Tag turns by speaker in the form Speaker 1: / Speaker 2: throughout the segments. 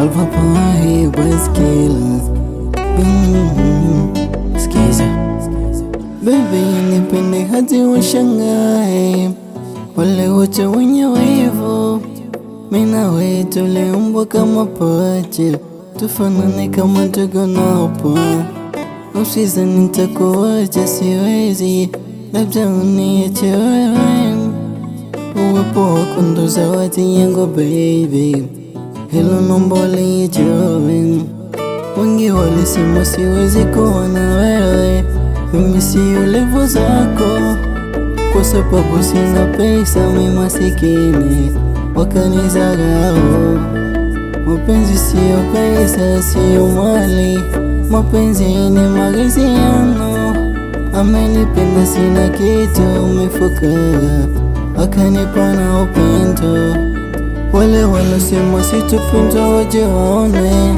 Speaker 1: Alva Pai Baskila. Skiza baby, nipende hadi washangae wale wote wenye wivu. Mimi nawe tuliumbwa kama pacha, tufanane kama ndugu na upwa. Usizani nitakuacha, siwezi, labda uniache wewe. Uwepo wako ndo zawadi yangu baby, hilo nomba lijue. Wengi walisema siwezi kuwa na wewe, mimi si level zako, kwa sababu sina pesa, mimi masikini wakanizarau. Mapenzi sio pesa, sio mali, mapenzi ni maridhiano. Amenipenda sina kitu, umefukara akanipa na upendo. Wale walosema sitopendwa waje waone,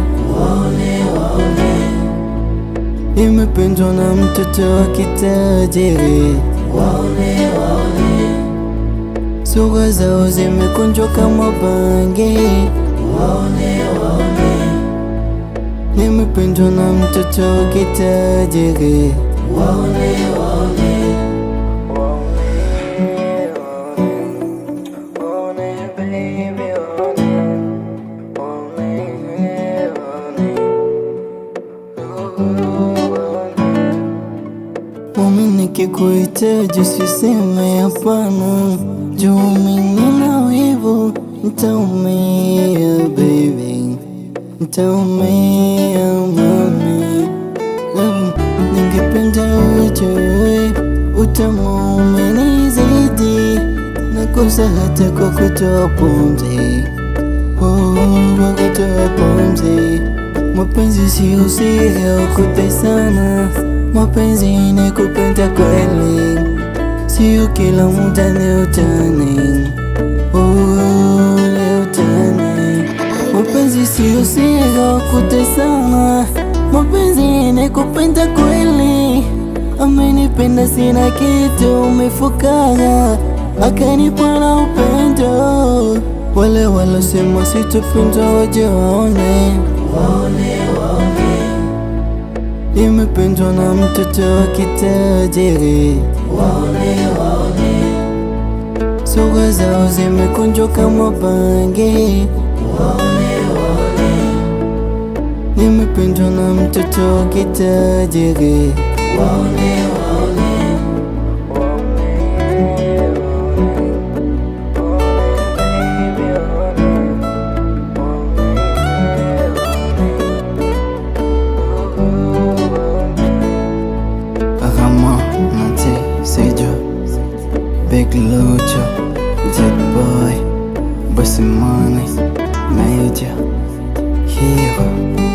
Speaker 1: nimependwa na mtoto wa kitajiri. Sura zao zimekunjwa kama bangi. Nimependwa na mtoto wa kitajiri. Mimi nikikuhitaji usiseme hapana, juu mimi nina wivu, nitaumia baby, nitaumia mami. Ningependa ujue utamu umenizidi, nakosa hata kwa kutoa pumzi, kwa kutoa pumzi. Mapenzi sio siri, ukutesana, mapenzi ni kupenda kweli, sio kila muda ni utani, ni utani. Mapenzi sio siri, ukutesana, mapenzi ni kupenda kweli. Amenipenda sina kitu, umefukara akanipa na upendo. Wale walosema sitopendwa waje waone, nimependwa na mtoto wa kitajiri. Sura zao zimekunjwa kama bangi. Nimependwa na mtoto wa kitajiri. Big Lucha, Jet Boy, Bossy Money, Major, Hero.